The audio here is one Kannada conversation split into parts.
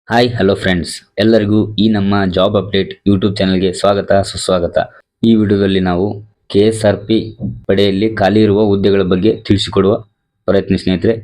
ಹಾಯ್ ಹಲೋ ಫ್ರೆಂಡ್ಸ್, ಎಲ್ಲರಿಗೂ ಈ ನಮ್ಮ ಜಾಬ್ ಅಪ್ಡೇಟ್ ಯೂಟ್ಯೂಬ್ ಚಾನಲ್ಗೆ ಸ್ವಾಗತ ಸುಸ್ವಾಗತ. ಈ ವಿಡಿಯೋದಲ್ಲಿ ನಾವು KSRP ಪಡೆಯಲ್ಲಿ ಖಾಲಿ ಇರುವ ಹುದ್ದೆಗಳ ಬಗ್ಗೆ ತಿಳಿಸಿಕೊಡುವ ಪ್ರಯತ್ನ ಸ್ನೇಹಿತರೆ.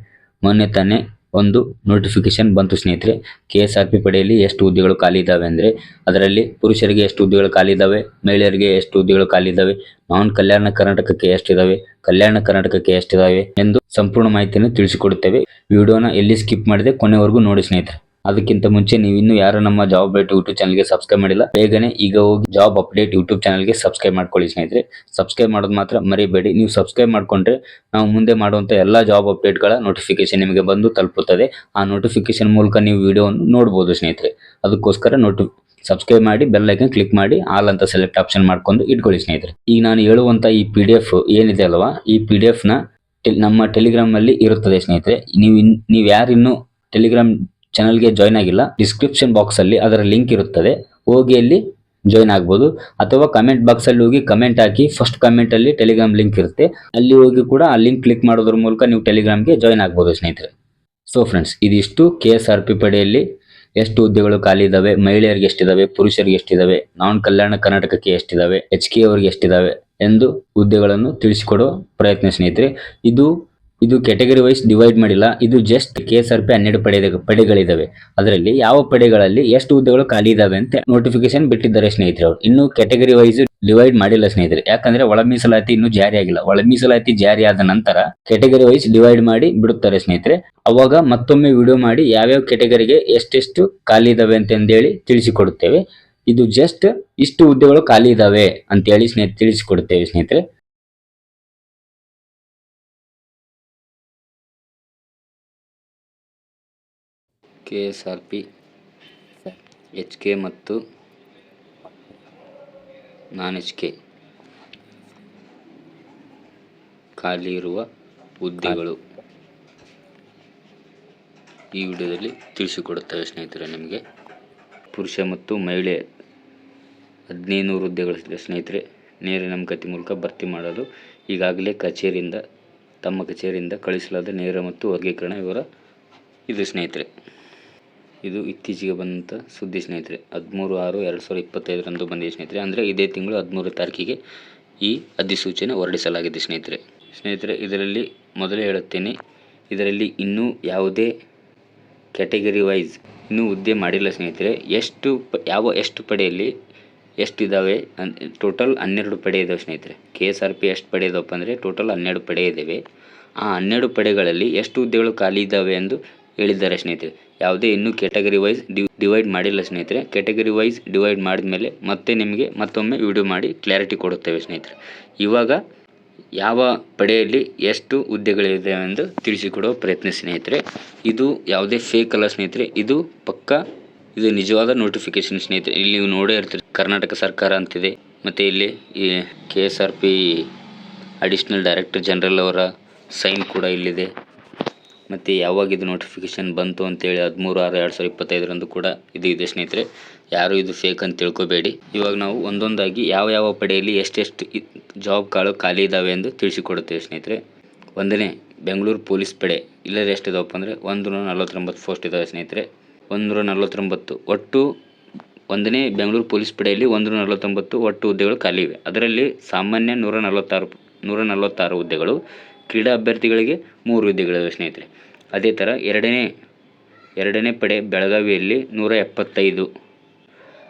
ಮೊನ್ನೆ ತಾನೇ ಒಂದು ನೋಟಿಫಿಕೇಶನ್ ಬಂತು ಸ್ನೇಹಿತರೆ. KSRP ಪಡೆಯಲ್ಲಿ ಎಷ್ಟು ಹುದ್ದೆಗಳು ಖಾಲಿ ಇದ್ದಾವೆ ಅಂದರೆ ಅದರಲ್ಲಿ ಪುರುಷರಿಗೆ ಎಷ್ಟು ಹುದ್ದೆಗಳು ಖಾಲಿ ಇದ್ದಾವೆ, ಮಹಿಳೆಯರಿಗೆ ಎಷ್ಟು ಹುದ್ದೆಗಳು ಖಾಲಿ ಇದ್ದಾವೆ, ನಾನ್ ಕಲ್ಯಾಣ ಕರ್ನಾಟಕಕ್ಕೆ ಎಷ್ಟಿದ್ದಾವೆ, ಕಲ್ಯಾಣ ಕರ್ನಾಟಕಕ್ಕೆ ಎಷ್ಟಿದ್ದಾವೆ ಎಂದು ಸಂಪೂರ್ಣ ಮಾಹಿತಿಯನ್ನು ತಿಳಿಸಿಕೊಡುತ್ತೇವೆ. ವಿಡಿಯೋನ ಎಲ್ಲಿ ಸ್ಕಿಪ್ ಮಾಡಿದೆ ಕೊನೆವರೆಗೂ ನೋಡಿ ಸ್ನೇಹಿತರೆ. ಅದಕ್ಕಿಂತ ಮುಂಚೆ ನೀವು ಇನ್ನೂ ಯಾರು ನಮ್ಮ ಜಾಬ್ ಅಪ್ಡೇಟ್ ಯೂಟ್ಯೂಬ್ ಚಾನಲ್ಗೆ ಸಬ್ಸ್ಕ್ರೈಬ್ ಮಾಡಿಲ್ಲ, ಬೇಗನೆ ಈಗ ಹೋಗಿ ಜಾಬ್ ಅಪ್ಡೇಟ್ ಯೂಟ್ಯೂಬ್ ಚಾನಲ್ಗೆ ಸಬ್ಸ್ಕ್ರೈಬ್ ಮಾಡ್ಕೊಳ್ಳಿ ಸ್ನೇಹಿತರೆ. ಸಬ್ಸ್ಕ್ರೈಬ್ ಮಾಡೋದು ಮಾತ್ರ ಮರಿಬೇಡಿ. ನೀವು ಸಬ್ಸ್ಕ್ರೈಬ್ ಮಾಡ್ಕೊಂಡ್ರೆ ನಾವು ಮುಂದೆ ಮಾಡುವಂಥ ಎಲ್ಲ ಜಾಬ್ ಅಪ್ಡೇಟ್ಗಳ ನೋಟಿಫಿಕೇಶನ್ ನಿಮಗೆ ಬಂದು ತಲುಪುತ್ತದೆ. ಆ ನೋಟಿಫಿಕೇಶನ್ ಮೂಲಕ ನೀವು ವಿಡಿಯೋವನ್ನು ನೋಡ್ಬೋದು ಸ್ನೇಹಿತರೆ. ಅದಕ್ಕೋಸ್ಕರ ಸಬ್ಸ್ಕ್ರೈಬ್ ಮಾಡಿ, ಬೆಲ್ ಐಕನ್ ಕ್ಲಿಕ್ ಮಾಡಿ, ಆಲ್ ಅಂತ ಸೆಲೆಕ್ಟ್ ಆಪ್ಷನ್ ಮಾಡ್ಕೊಂಡು ಇಟ್ಕೊಳ್ಳಿ ಸ್ನೇಹಿತರೆ. ಈಗ ನಾನು ಹೇಳುವಂಥ ಈ PDF ಏನಿದೆ ಅಲ್ವಾ, ಈ PDF ನ ನಮ್ಮ ಟೆಲಿಗ್ರಾಮ್ ಅಲ್ಲಿ ಇರುತ್ತದೆ ಸ್ನೇಹಿತರೆ. ನೀವು ಯಾರು ಇನ್ನೂ ಟೆಲಿಗ್ರಾಮ್ ಚಾನಲ್ಗೆ ಜಾಯ್ನ್ ಆಗಿಲ್ಲ, ಡಿಸ್ಕ್ರಿಪ್ಷನ್ ಬಾಕ್ಸ್ ಅಲ್ಲಿ ಅದರ ಲಿಂಕ್ ಇರುತ್ತದೆ, ಹೋಗಿ ಅಲ್ಲಿ ಜಾಯ್ನ್ ಆಗ್ಬೋದು. ಅಥವಾ ಕಮೆಂಟ್ ಬಾಕ್ಸ್ ಅಲ್ಲಿ ಹೋಗಿ ಕಮೆಂಟ್ ಹಾಕಿ, ಫಸ್ಟ್ ಕಮೆಂಟ್ ಅಲ್ಲಿ ಟೆಲಿಗ್ರಾಮ್ ಲಿಂಕ್ ಇರುತ್ತೆ, ಅಲ್ಲಿ ಹೋಗಿ ಕೂಡ ಆ ಲಿಂಕ್ ಕ್ಲಿಕ್ ಮಾಡೋದ್ರ ಮೂಲಕ ನೀವು ಟೆಲಿಗ್ರಾಮ್ಗೆ ಜಾಯ್ನ್ ಆಗ್ಬೋದು ಸ್ನೇಹಿತರೆ. ಸೊ ಫ್ರೆಂಡ್ಸ್, ಇದಿಷ್ಟು KSRP ಪಡೆಯಲ್ಲಿ ಎಷ್ಟು ಹುದ್ದೆಗಳು ಖಾಲಿ ಇದಾವೆ, ಮಹಿಳೆಯರಿಗೆ ಎಷ್ಟಿದಾವೆ, ಪುರುಷರಿಗೆ ಎಷ್ಟಿದಾವೆ, ನಾನ್ ಕಲ್ಯಾಣ ಕರ್ನಾಟಕಕ್ಕೆ ಎಷ್ಟಿದಾವೆ, HK ಅವರಿಗೆ ಎಷ್ಟಿದಾವೆ ಎಂದು ಹುದ್ದೆಗಳನ್ನು ತಿಳಿಸಿಕೊಡುವ ಪ್ರಯತ್ನ ಸ್ನೇಹಿತರೆ. ಇದು ಕ್ಯಾಟಗರಿ ವೈಸ್ ಡಿವೈಡ್ ಮಾಡಿಲ್ಲ. ಇದು ಜಸ್ಟ್ KSRP 12 ಪಡೆಗಳಿದಾವೆ. ಅದರಲ್ಲಿ ಯಾವ ಪಡೆಗಳಲ್ಲಿ ಎಷ್ಟು ಹುದ್ದೆಗಳು ಖಾಲಿ ಇದಾವೆ ಅಂತ ನೋಟಿಫಿಕೇಶನ್ ಬಿಟ್ಟಿದ್ದಾರೆ ಸ್ನೇಹಿತರೆ. ಅವರು ಇನ್ನು ಕ್ಯಾಟಗರಿ ವೈಸ್ ಡಿವೈಡ್ ಮಾಡಿಲ್ಲ ಸ್ನೇಹಿತರೆ. ಯಾಕಂದ್ರೆ ಒಳ ಮೀಸಲಾತಿ ಇನ್ನೂ ಜಾರಿ ಆಗಿಲ್ಲ. ಒಳ ಮೀಸಲಾತಿ ಜಾರಿ ಆದ ನಂತರ ಕ್ಯಾಟಗರಿ ವೈಸ್ ಡಿವೈಡ್ ಮಾಡಿ ಬಿಡುತ್ತಾರೆ ಸ್ನೇಹಿತರೆ. ಅವಾಗ ಮತ್ತೊಮ್ಮೆ ವಿಡಿಯೋ ಮಾಡಿ ಯಾವ್ಯಾವ ಕ್ಯಾಟಗರಿಗೆ ಎಷ್ಟೆಷ್ಟು ಖಾಲಿ ಇದಾವೆ ಅಂತಂದೇಳಿ ತಿಳಿಸಿಕೊಡುತ್ತೇವೆ. ಇದು ಜಸ್ಟ್ ಇಷ್ಟು ಹುದ್ದೆಗಳು ಖಾಲಿ ಇದಾವೆ ಅಂತೇಳಿ ತಿಳಿಸಿಕೊಡುತ್ತೇವೆ ಸ್ನೇಹಿತರೆ. KSRP HK ಮತ್ತು ನಾನ್ HK ಖಾಲಿ ಇರುವ ಹುದ್ದೆಗಳು ಈ ವಿಡಿಯೋದಲ್ಲಿ ತಿಳಿಸಿಕೊಡುತ್ತೇವೆ ಸ್ನೇಹಿತರೆ. ನಿಮಗೆ ಪುರುಷ ಮತ್ತು ಮಹಿಳೆ 1500 ಹುದ್ದೆಗಳಿದೆ ಸ್ನೇಹಿತರೆ. ನೇರ ನೇಮಕಾತಿ ಮೂಲಕ ಭರ್ತಿ ಮಾಡಲು ಈಗಾಗಲೇ ತಮ್ಮ ಕಚೇರಿಯಿಂದ ಕಳಿಸಲಾದ ನೇರ ಮತ್ತು ವರ್ಗೀಕರಣ ವಿವರ ಇದು ಸ್ನೇಹಿತರೆ. ಇದು ಇತ್ತೀಚೆಗೆ ಬಂದಂಥ ಸುದ್ದಿ ಸ್ನೇಹಿತರೆ. 13/6/2025 ಬಂದಿದೆ ಸ್ನೇಹಿತರೆ. ಅಂದರೆ ಇದೇ ತಿಂಗಳು 13 ತಾರೀಕಿಗೆ ಈ ಅಧಿಸೂಚನೆ ಹೊರಡಿಸಲಾಗಿದೆ ಸ್ನೇಹಿತರೆ. ಇದರಲ್ಲಿ ಮೊದಲೇ ಹೇಳುತ್ತೇನೆ, ಇದರಲ್ಲಿ ಇನ್ನೂ ಯಾವುದೇ ಕ್ಯಾಟಗರಿ ವೈಸ್ ಇನ್ನೂ ಹುದ್ದೆ ಮಾಡಿಲ್ಲ ಸ್ನೇಹಿತರೆ. ಎಷ್ಟು ಪಡೆಯಲ್ಲಿ ಎಷ್ಟಿದ್ದಾವೆ ಟೋಟಲ್ 12 ಪಡೆ ಇದಾವೆ ಸ್ನೇಹಿತರೆ. KSRP ಎಷ್ಟು ಪಡೆ ಇದಾವಪ್ಪ ಅಂದರೆ ಟೋಟಲ್ 12 ಪಡೆ ಇದ್ದಾವೆ. ಆ 12 ಪಡೆಗಳಲ್ಲಿ ಎಷ್ಟು ಹುದ್ದೆಗಳು ಖಾಲಿ ಇದ್ದಾವೆ ಎಂದು ಹೇಳಿದ್ದಾರೆ ಸ್ನೇಹಿತರೆ. ಯಾವುದೇ ಇನ್ನೂ ಕ್ಯಾಟಗರಿ ವೈಸ್ ಡಿವೈಡ್ ಮಾಡಿಲ್ಲ ಸ್ನೇಹಿತರೆ. ಕ್ಯಾಟಗರಿ ವೈಸ್ ಡಿವೈಡ್ ಮಾಡಿದ ಮೇಲೆ ಮತ್ತೆ ನಿಮಗೆ ಮತ್ತೊಮ್ಮೆ ವಿಡಿಯೋ ಮಾಡಿ ಕ್ಲಾರಿಟಿ ಕೊಡುತ್ತೇವೆ ಸ್ನೇಹಿತರೆ. ಇವಾಗ ಯಾವ ಪಡೆಯಲ್ಲಿ ಎಷ್ಟು ಹುದ್ದೆಗಳಿವೆ ಎಂದು ತಿಳಿಸಿಕೊಡುವ ಪ್ರಯತ್ನ ಸ್ನೇಹಿತರೆ. ಇದು ಯಾವುದೇ ಫೇಕ್ ಅಲ್ಲ ಸ್ನೇಹಿತರೆ. ಇದು ಪಕ್ಕಾ, ಇದು ನಿಜವಾದ ನೋಟಿಫಿಕೇಶನ್ ಸ್ನೇಹಿತರೆ. ಇಲ್ಲಿ ನೀವು ನೋಡೇ ಇರ್ತೀರಿ, ಕರ್ನಾಟಕ ಸರ್ಕಾರ ಅಂತಿದೆ, ಮತ್ತು ಇಲ್ಲಿ ಈ KSRP ಅಡಿಷನಲ್ ಡೈರೆಕ್ಟರ್ ಜನರಲ್ ಅವರ ಸೈನ್ ಕೂಡ ಇಲ್ಲಿದೆ. ಮತ್ತು ಯಾವಾಗ ಇದು ನೋಟಿಫಿಕೇಶನ್ ಬಂತು ಅಂತೇಳಿ 13/6/2025 ಕೂಡ ಇದು ಇದೆ ಸ್ನೇಹಿತರೆ. ಯಾರು ಇದು ಫೇಕ್ ಅಂತ ತಿಳ್ಕೊಬೇಡಿ. ಇವಾಗ ನಾವು ಒಂದೊಂದಾಗಿ ಯಾವ ಪಡೆಯಲ್ಲಿ ಎಷ್ಟೆಷ್ಟು ಜಾಬ್ಗಳು ಖಾಲಿ ಇದ್ದಾವೆ ಎಂದು ತಿಳಿಸಿಕೊಡುತ್ತೇವೆ ಸ್ನೇಹಿತರೆ. 1ನೇ ಬೆಂಗಳೂರು ಪೊಲೀಸ್ ಪಡೆ, ಇಲ್ಲದೆ ಎಷ್ಟಿದಾವಪ್ಪ ಅಂದರೆ 149 ಪೋಸ್ಟ್ ಇದ್ದಾವೆ ಸ್ನೇಹಿತರೆ. 149 ಒಟ್ಟು 1ನೇ ಬೆಂಗಳೂರು ಪೊಲೀಸ್ ಪಡೆಯಲ್ಲಿ 149 ಒಟ್ಟು ಹುದ್ದೆಗಳು ಖಾಲಿ ಇವೆ. ಅದರಲ್ಲಿ ಸಾಮಾನ್ಯ 146 ಹುದ್ದೆಗಳು, ಕ್ರೀಡಾ ಅಭ್ಯರ್ಥಿಗಳಿಗೆ 3 ಹುದ್ದೆಗಳಿವೆ ಸ್ನೇಹಿತರೆ. ಅದೇ ಥರ ಎರಡನೇ ಪಡೆ ಬೆಳಗಾವಿಯಲ್ಲಿ 175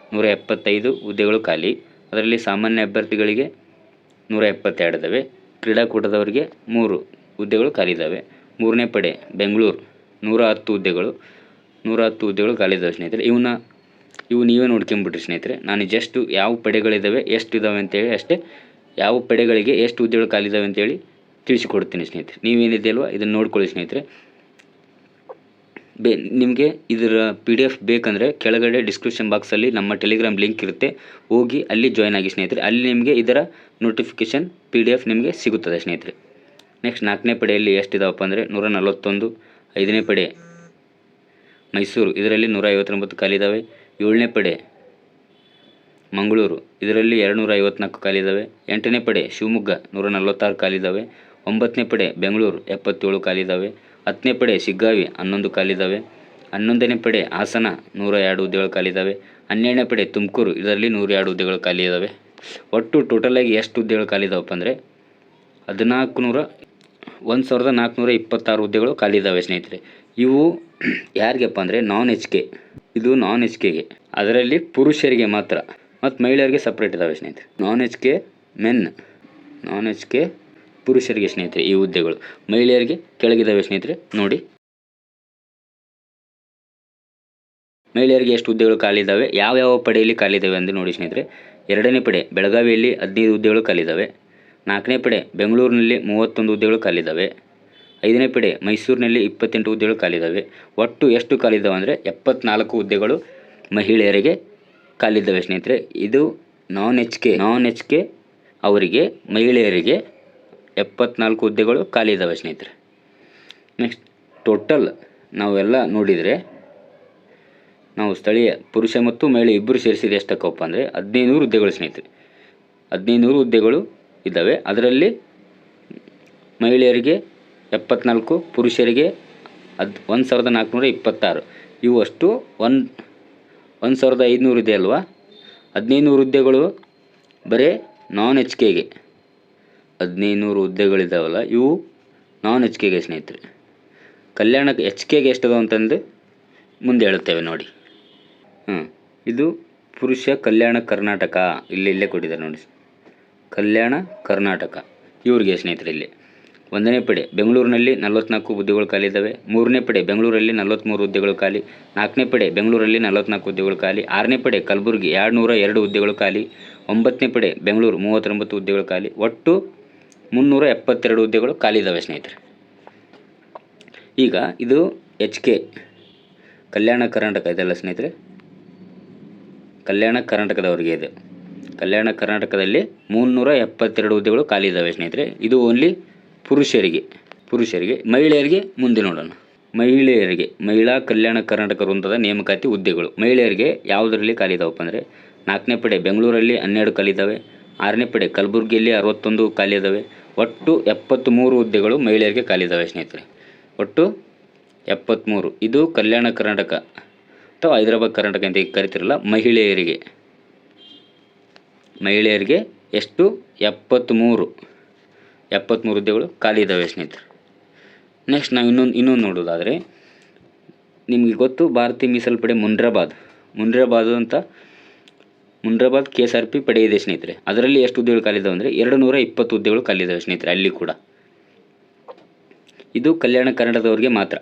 ಹುದ್ದೆಗಳು ಖಾಲಿ. ಅದರಲ್ಲಿ ಸಾಮಾನ್ಯ ಅಭ್ಯರ್ಥಿಗಳಿಗೆ 172 ಇದ್ದಾವೆ. ಕ್ರೀಡಾಕೂಟದವರಿಗೆ 3 ಹುದ್ದೆಗಳು ಖಾಲಿ ಇದ್ದಾವೆ. 3ನೇ ಪಡೆ ಬೆಂಗಳೂರು 110 ಹುದ್ದೆಗಳು ಖಾಲಿ ಇದ್ದಾವೆ ಸ್ನೇಹಿತರೆ. ಇವು ನೀವೇ ನೋಡ್ಕೊಂಬಿಟ್ರಿ ಸ್ನೇಹಿತರೆ. ನಾನು ಜಸ್ಟ್ ಯಾವ ಪಡೆಗಳಿದ್ದಾವೆ ಎಷ್ಟಿದ್ದಾವೆ ಅಂತೇಳಿ ಅಷ್ಟೇ, ಯಾವ ಪಡೆಗಳಿಗೆ ಎಷ್ಟು ಹುದ್ದೆಗಳು ಖಾಲಿ ಇದ್ದಾವೆ ಅಂತೇಳಿ ತಿಳಿಸಿಕೊಡ್ತೀನಿ ಸ್ನೇಹಿತರೆ. ನೀವೇನಿದೆ ಅಲ್ವಾ ಇದನ್ನು ನೋಡ್ಕೊಳ್ಳಿ ಸ್ನೇಹಿತರೆ. ನಿಮಗೆ ಇದರ PDF ಬೇಕಂದರೆ ಕೆಳಗಡೆ ಡಿಸ್ಕ್ರಿಪ್ಷನ್ ಬಾಕ್ಸಲ್ಲಿ ನಮ್ಮ ಟೆಲಿಗ್ರಾಮ್ ಲಿಂಕ್ ಇರುತ್ತೆ, ಹೋಗಿ ಅಲ್ಲಿ ಜಾಯ್ನ್ ಆಗಿ ಸ್ನೇಹಿತರೆ. ಅಲ್ಲಿ ನಿಮಗೆ ಇದರ ನೋಟಿಫಿಕೇಶನ್ PDF ನಿಮಗೆ ಸಿಗುತ್ತದೆ ಸ್ನೇಹಿತರೆ. ನೆಕ್ಸ್ಟ್ 4ನೇ ಪಡೆಯಲ್ಲಿ ಎಷ್ಟಿದಾವಪ್ಪ ಅಂದರೆ 141. 5ನೇ ಪಡೆ ಮೈಸೂರು, ಇದರಲ್ಲಿ 159 ಖಾಲಿ ಇದ್ದಾವೆ. 7ನೇ ಪಡೆ ಮಂಗಳೂರು, ಇದರಲ್ಲಿ 254 ಖಾಲಿ ಇದ್ದಾವೆ. 8ನೇ ಪಡೆ ಶಿವಮೊಗ್ಗ 146 ಖಾಲಿ ಇದ್ದಾವೆ. 9ನೇ ಪಡೆ ಬೆಂಗಳೂರು 77 ಖಾಲಿ ಇದ್ದಾವೆ. 10ನೇ ಪಡೆ ಶಿಗ್ಗಾವಿ 11 ಖಾಲಿ ಇದ್ದಾವೆ. 11ನೇ ಪಡೆ ಹಾಸನ 102 ಹುದ್ದೆಗಳು ಖಾಲಿ ಇದ್ದಾವೆ. 12ನೇ ಪಡೆ ತುಮಕೂರು, ಇದರಲ್ಲಿ 102 ಹುದ್ದೆಗಳು ಖಾಲಿ ಇದ್ದಾವೆ. ಒಟ್ಟು ಟೋಟಲಾಗಿ ಎಷ್ಟು ಹುದ್ದೆಗಳು ಖಾಲಿ ಇದಾವಪ್ಪ ಅಂದರೆ 1426 ಹುದ್ದೆಗಳು ಖಾಲಿ ಇದ್ದಾವೆ ಸ್ನೇಹಿತರೆ. ಇವು ಯಾರಿಗಪ್ಪ ಅಂದರೆ ನಾನ್ ಎಚ್ ಕೆ, ಇದು ನಾನ್ ಎಚ್ ಕೆಗೆ, ಅದರಲ್ಲಿ ಪುರುಷರಿಗೆ ಮಾತ್ರ ಮತ್ತು ಮಹಿಳೆಯರಿಗೆ ಸಪ್ರೇಟ್ ಇದ್ದಾವೆ ಸ್ನೇಹಿತರೆ. ನಾನ್ ಎಚ್ ಕೆ ಪುರುಷರಿಗೆ ಸ್ನೇಹಿತರೆ ಈ ಹುದ್ದೆಗಳು, ಮಹಿಳೆಯರಿಗೆ ಕೆಳಗಿದ್ದಾವೆ ಸ್ನೇಹಿತರೆ. ನೋಡಿ ಮಹಿಳೆಯರಿಗೆ ಎಷ್ಟು ಹುದ್ದೆಗಳು ಖಾಲಿ ಇದ್ದಾವೆ, ಯಾವ ಪಡೆಯಲ್ಲಿ ಖಾಲಿ ಇದ್ದಾವೆ ಎಂದು ನೋಡಿ ಸ್ನೇಹಿತರೆ. 2ನೇ ಪಡೆ ಬೆಳಗಾವಿಯಲ್ಲಿ 15 ಹುದ್ದೆಗಳು ಖಾಲಿ ಇದ್ದಾವೆ. 4ನೇ ಪಡೆ ಬೆಂಗಳೂರಿನಲ್ಲಿ 31 ಹುದ್ದೆಗಳು ಖಾಲಿ ಇದ್ದಾವೆ. 5ನೇ ಪಡೆ ಮೈಸೂರಿನಲ್ಲಿ 28 ಹುದ್ದೆಗಳು ಖಾಲಿ ಇದ್ದಾವೆ. ಒಟ್ಟು ಎಷ್ಟು ಖಾಲಿ ಇದ್ದಾವೆ ಅಂದರೆ 74 ಹುದ್ದೆಗಳು ಮಹಿಳೆಯರಿಗೆ ಖಾಲಿ ಇದ್ದಾವೆ ಸ್ನೇಹಿತರೆ. ಇದು ನಾನ್ ಎಚ್ ಕೆ ಅವರಿಗೆ, ಮಹಿಳೆಯರಿಗೆ 74 ಹುದ್ದೆಗಳು ಖಾಲಿ ಇದ್ದಾವೆ ಸ್ನೇಹಿತರೆ. ನೆಕ್ಸ್ಟ್ ಟೋಟಲ್ ನಾವೆಲ್ಲ ನೋಡಿದರೆ ನಾವು ಸ್ಥಳೀಯ ಪುರುಷ ಮತ್ತು ಮಹಿಳೆ ಇಬ್ಬರು ಸೇರಿಸಿದ್ರೆ ಎಷ್ಟಕ್ಕಪ್ಪ ಅಂದರೆ 1500 ಹುದ್ದೆಗಳು ಸ್ನೇಹಿತರೆ. 1500 ಹುದ್ದೆಗಳು ಇದ್ದಾವೆ. ಅದರಲ್ಲಿ ಮಹಿಳೆಯರಿಗೆ 74, ಪುರುಷರಿಗೆ 1426. ಇವು ಅಷ್ಟು 1500 ಇದೆ ಅಲ್ವಾ. 1500 ಹುದ್ದೆಗಳು ಬರೀ ನಾನ್ ಎಚ್ ಕೆಗೆ, 1500 ಹುದ್ದೆಗಳಿದ್ದಾವಲ್ಲ ಇವು ನಾನ್ ಎಚ್ ಕೆಗೆ ಸ್ನೇಹಿತರೆ. ಕಲ್ಯಾಣ ಎಚ್ ಕೆಗೆ ಎಷ್ಟದ ಅಂತಂದು ಮುಂದೆ ಹೇಳುತ್ತೇವೆ ನೋಡಿ. ಇದು ಪುರುಷ ಕಲ್ಯಾಣ ಕರ್ನಾಟಕ, ಇಲ್ಲೇ ಕೊಟ್ಟಿದ್ದಾರೆ ನೋಡಿ, ಕಲ್ಯಾಣ ಕರ್ನಾಟಕ ಇವ್ರಿಗೆ ಸ್ನೇಹಿತರೆ. ಇಲ್ಲಿ 1ನೇ ಪಡೆ ಬೆಂಗಳೂರಿನಲ್ಲಿ 44 ಹುದ್ದೆಗಳು ಖಾಲಿ ಇದ್ದಾವೆ. 3ನೇ ಪಡೆ ಬೆಂಗಳೂರಲ್ಲಿ 43 ಹುದ್ದೆಗಳು ಖಾಲಿ. 4ನೇ ಪಡೆ ಬೆಂಗಳೂರಲ್ಲಿ 44 ಹುದ್ದೆಗಳು ಖಾಲಿ. 6ನೇ ಪಡೆ ಕಲಬುರಗಿ 202 ಹುದ್ದೆಗಳು ಖಾಲಿ. 9ನೇ ಪಡೆ ಬೆಂಗಳೂರು 39 ಹುದ್ದೆಗಳು ಖಾಲಿ. ಒಟ್ಟು 372 ಹುದ್ದೆಗಳು ಖಾಲಿ ಇದ್ದಾವೆ ಸ್ನೇಹಿತರೆ. ಈಗ ಇದು ಎಚ್ ಕೆ ಕಲ್ಯಾಣ ಕರ್ನಾಟಕ ಇದೆಲ್ಲ ಸ್ನೇಹಿತರೆ, ಕಲ್ಯಾಣ ಕರ್ನಾಟಕದವರಿಗೆ ಇದೆ. ಕಲ್ಯಾಣ ಕರ್ನಾಟಕದಲ್ಲಿ 372 ಹುದ್ದೆಗಳು ಖಾಲಿ ಇದ್ದಾವೆ ಸ್ನೇಹಿತರೆ. ಇದು ಓನ್ಲಿ ಪುರುಷರಿಗೆ. ಮಹಿಳೆಯರಿಗೆ ಮುಂದೆ ನೋಡೋಣ. ಮಹಿಳಾ ಕಲ್ಯಾಣ ಕರ್ನಾಟಕ ವೃಂದದ ನೇಮಕಾತಿ ಹುದ್ದೆಗಳು ಮಹಿಳೆಯರಿಗೆ ಯಾವುದರಲ್ಲಿ ಖಾಲಿ ಇದ್ದಾವಪ್ಪ ಅಂದರೆ 4ನೇ ಪಡೆ ಬೆಂಗಳೂರಲ್ಲಿ 12 ಖಾಲಿ ಇದ್ದಾವೆ. 6ನೇ ಪಡೆ ಕಲಬುರಗಿಯಲ್ಲಿ 61 ಖಾಲಿ ಇದ್ದಾವೆ. ಒಟ್ಟು 73 ಹುದ್ದೆಗಳು ಮಹಿಳೆಯರಿಗೆ ಖಾಲಿ ಇದ್ದಾವೆ ಸ್ನೇಹಿತರೆ. ಒಟ್ಟು 73. ಇದು ಕಲ್ಯಾಣ ಕರ್ನಾಟಕ ಅಥವಾ ಹೈದರಾಬಾದ್ ಕರ್ನಾಟಕ ಅಂತ ಕರಿತಿರಲ್ಲ, ಮಹಿಳೆಯರಿಗೆ ಎಷ್ಟು 73 ಹುದ್ದೆಗಳು ಖಾಲಿ ಇದ್ದಾವೆ ಸ್ನೇಹಿತರೆ. ನೆಕ್ಸ್ಟ್ ನಾವು ಇನ್ನೊಂದು ನೋಡೋದಾದರೆ, ನಿಮಗೆ ಗೊತ್ತು ಭಾರತೀಯ ಮೀಸಲು ಪಡೆ ಮುನ್ರಾಬಾದ್ KSRP ಪಡೆ ಇದೆ ಸ್ನೇಹಿತರೆ. ಅದರಲ್ಲಿ ಎಷ್ಟು ಹುದ್ದೆಗಳು ಖಾಲಿ ಇದ್ದಾವೆ ಅಂದರೆ 220 ಹುದ್ದೆಗಳು ಖಾಲಿ ಇದ್ದಾವೆ ಸ್ನೇಹಿತರೆ. ಅಲ್ಲಿ ಕೂಡ ಇದು ಕಲ್ಯಾಣ ಕರ್ನಾಟಕದವರಿಗೆ ಮಾತ್ರ.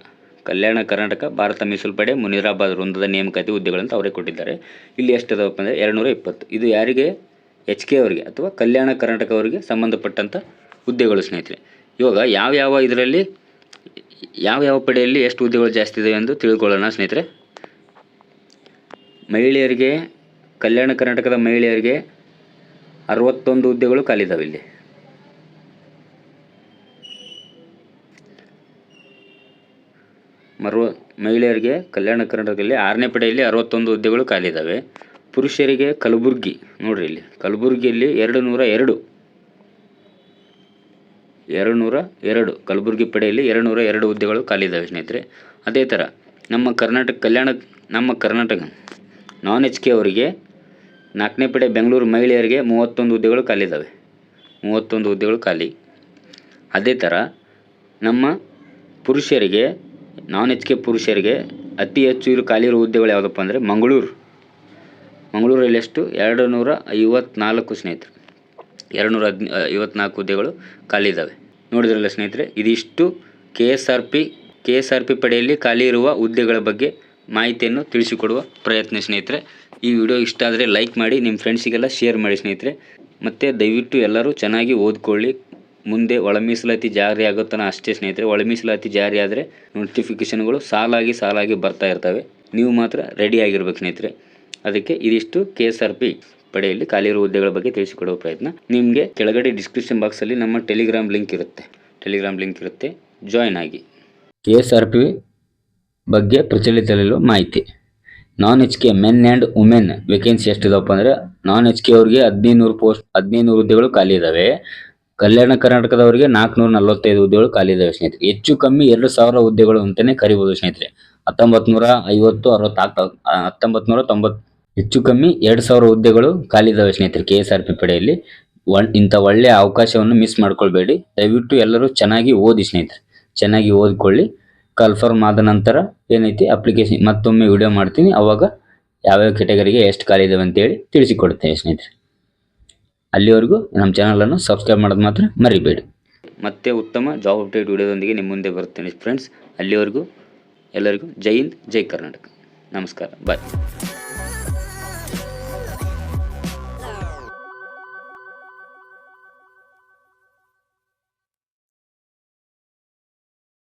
ಕಲ್ಯಾಣ ಕರ್ನಾಟಕ ಭಾರತ ಮೀಸಲು ಪಡೆ ಮುನಿರಾಬಾದ್ ವೃಂದದ ನೇಮಕಾತಿ ಹುದ್ದೆಗಳಂತ ಅವರೇ ಕೊಟ್ಟಿದ್ದಾರೆ. ಇಲ್ಲಿ ಎಷ್ಟು ಇದಾವಪ್ಪ ಅಂದರೆ 220. ಇದು ಯಾರಿಗೆ? ಎಚ್ ಕೆ ಅವರಿಗೆ ಅಥವಾ ಕಲ್ಯಾಣ ಕರ್ನಾಟಕ ಅವರಿಗೆ ಸಂಬಂಧಪಟ್ಟಂಥ ಹುದ್ದೆಗಳು ಸ್ನೇಹಿತರೆ. ಇವಾಗ ಯಾವ ಪಡೆಯಲ್ಲಿ ಎಷ್ಟು ಹುದ್ದೆಗಳು ಜಾಸ್ತಿ ಇದಾವೆ ಎಂದು ತಿಳ್ಕೊಳ್ಳೋಣ ಸ್ನೇಹಿತರೆ. ಮಹಿಳೆಯರಿಗೆ, ಕಲ್ಯಾಣ ಕರ್ನಾಟಕದ ಮಹಿಳೆಯರಿಗೆ 61 ಹುದ್ದೆಗಳು ಖಾಲಿ ಇದ್ದಾವೆ. ಇಲ್ಲಿ ಮಹಿಳೆಯರಿಗೆ ಕಲ್ಯಾಣ ಕರ್ನಾಟಕದಲ್ಲಿ 6ನೇ ಪಡೆಯಲ್ಲಿ 61 ಹುದ್ದೆಗಳು ಖಾಲಿ ಇದ್ದಾವೆ. ಪುರುಷರಿಗೆ ಕಲಬುರಗಿ ನೋಡ್ರಿ, ಇಲ್ಲಿ ಕಲಬುರಗಿಯಲ್ಲಿ 202 ಕಲಬುರಗಿ ಪಡೆಯಲ್ಲಿ 202 ಹುದ್ದೆಗಳು ಖಾಲಿ ಇದ್ದಾವೆ ಸ್ನೇಹಿತರೆ. ಅದೇ ಥರ ನಮ್ಮ ಕರ್ನಾಟಕ ನಾನ್ ಎಚ್ ಕೆ ಅವರಿಗೆ 4ನೇ ಪಡೆ ಬೆಂಗಳೂರು ಮಹಿಳೆಯರಿಗೆ 31 ಹುದ್ದೆಗಳು ಖಾಲಿ ಇದ್ದಾವೆ. 31 ಹುದ್ದೆಗಳು ಖಾಲಿ. ಅದೇ ಥರ ನಮ್ಮ ಪುರುಷರಿಗೆ, ನಾನ್ ಎಚ್ ಕೆ ಪುರುಷರಿಗೆ ಅತಿ ಹೆಚ್ಚು ಖಾಲಿ ಇರೋ ಹುದ್ದೆಗಳು ಯಾವುದಪ್ಪ ಅಂದರೆ ಮಂಗಳೂರಲ್ಲಿ ಎಷ್ಟು 254 ಸ್ನೇಹಿತರೆ. 254 ಹುದ್ದೆಗಳು ಖಾಲಿ ಇದ್ದಾವೆ. ನೋಡಿದ್ರಲ್ಲ ಸ್ನೇಹಿತರೆ, ಇದಿಷ್ಟು KSRP ಪಡೆಯಲ್ಲಿ ಖಾಲಿ ಇರುವ ಹುದ್ದೆಗಳ ಬಗ್ಗೆ ಮಾಹಿತಿಯನ್ನು ತಿಳಿಸಿಕೊಡುವ ಪ್ರಯತ್ನ ಸ್ನೇಹಿತರೆ. ಈ ವಿಡಿಯೋ ಇಷ್ಟ ಆದರೆ ಲೈಕ್ ಮಾಡಿ, ನಿಮ್ಮ ಫ್ರೆಂಡ್ಸಿಗೆಲ್ಲ ಶೇರ್ ಮಾಡಿ ಸ್ನೇಹಿತರೆ. ಮತ್ತು ದಯವಿಟ್ಟು ಎಲ್ಲರೂ ಚೆನ್ನಾಗಿ ಓದ್ಕೊಳ್ಳಿ. ಮುಂದೆ ಒಳ ಮೀಸಲಾತಿ ಜಾರಿ ಆಗುತ್ತಾನ ಅಷ್ಟೇ ಸ್ನೇಹಿತರೆ. ಒಳ ಮೀಸಲಾತಿ ಜಾರಿ ಆದರೆ ನೋಟಿಫಿಕೇಷನ್ಗಳು ಸಾಲಾಗಿ ಬರ್ತಾ ಇರ್ತವೆ. ನೀವು ಮಾತ್ರ ರೆಡಿ ಆಗಿರ್ಬೇಕು ಸ್ನೇಹಿತರೆ. ಅದಕ್ಕೆ ಇದಿಷ್ಟು KSRP ಪಡೆಯಲ್ಲಿ ಖಾಲಿ ಇರುವ ಹುದ್ದೆಗಳ ಬಗ್ಗೆ ತಿಳಿಸಿಕೊಡುವ ಪ್ರಯತ್ನ. ನಿಮಗೆ ಕೆಳಗಡೆ ಡಿಸ್ಕ್ರಿಪ್ಷನ್ ಬಾಕ್ಸಲ್ಲಿ ನಮ್ಮ ಟೆಲಿಗ್ರಾಮ್ ಲಿಂಕ್ ಇರುತ್ತೆ, ಜಾಯ್ನ್ ಆಗಿ. KSRP ಬಗ್ಗೆ ಪ್ರಚಲಿತದಲ್ಲಿರುವ ಮಾಹಿತಿ. Non H K men and women vacancy ಎಷ್ಟಿದವಪ್ಪ ಅಂದರೆ, ನಾನ್ ಎಚ್ ಕೆ ಅವರಿಗೆ 1500 ಹುದ್ದೆಗಳು ಖಾಲಿ ಇದ್ದಾವೆ. ಕಲ್ಯಾಣ ಕರ್ನಾಟಕದವರಿಗೆ 445 ಹುದ್ದೆಗಳು ಖಾಲಿ ಇದ್ದಾವೆ ಸ್ನೇಹಿತರೆ. ಹೆಚ್ಚು ಕಮ್ಮಿ 2000 ಹುದ್ದೆಗಳು ಅಂತಲೇ ಕರಿಬೋದು ಸ್ನೇಹಿತರೆ. 1950 60 ಆಗ್ತಾವ. 1990 ಹೆಚ್ಚು ಕಮ್ಮಿ 2000 ಹುದ್ದೆಗಳು ಖಾಲಿ ಇದಾವೆ ಸ್ನೇಹಿತರೆ KSRP ಪಡೆಯಲ್ಲಿ. ಇಂಥ ಒಳ್ಳೆಯ ಅವಕಾಶವನ್ನು ಮಿಸ್ ಮಾಡ್ಕೊಳ್ಬೇಡಿ. ದಯವಿಟ್ಟು ಎಲ್ಲರೂ ಚೆನ್ನಾಗಿ ಓದಿ ಸ್ನೇಹಿತರೆ, ಚೆನ್ನಾಗಿ ಓದಿಕೊಳ್ಳಿ. ಕನ್ಫರ್ಮ್ ಆದ ನಂತರ ಏನೈತಿ ಅಪ್ಲಿಕೇಶನ್ ಮತ್ತೊಮ್ಮೆ ವಿಡಿಯೋ ಮಾಡ್ತೀನಿ. ಅವಾಗ ಯಾವ್ಯಾವ ಕೆಟಗರಿಗೆ ಎಷ್ಟು ಖಾಲಿ ಇದಾವೆ ಅಂತೇಳಿ ತಿಳಿಸಿಕೊಡ್ತೇನೆ ಸ್ನೇಹಿತರೆ. ಅಲ್ಲಿವರೆಗೂ ನಮ್ಮ ಚಾನಲನ್ನು ಸಬ್ಸ್ಕ್ರೈಬ್ ಮಾಡೋದು ಮಾತ್ರ ಮರಿಬೇಡಿ. ಮತ್ತೆ ಉತ್ತಮ ಜಾಬ್ ಅಪ್ಡೇಟ್ ವಿಡಿಯೋದೊಂದಿಗೆ ನಿಮ್ಮ ಮುಂದೆ ಬರುತ್ತೇನೆ ಫ್ರೆಂಡ್ಸ್. ಅಲ್ಲಿವರೆಗೂ ಎಲ್ಲರಿಗೂ ಜೈ ಹಿಂದ್, ಜೈ ಕರ್ನಾಟಕ. ನಮಸ್ಕಾರ, ಬಾಯ್.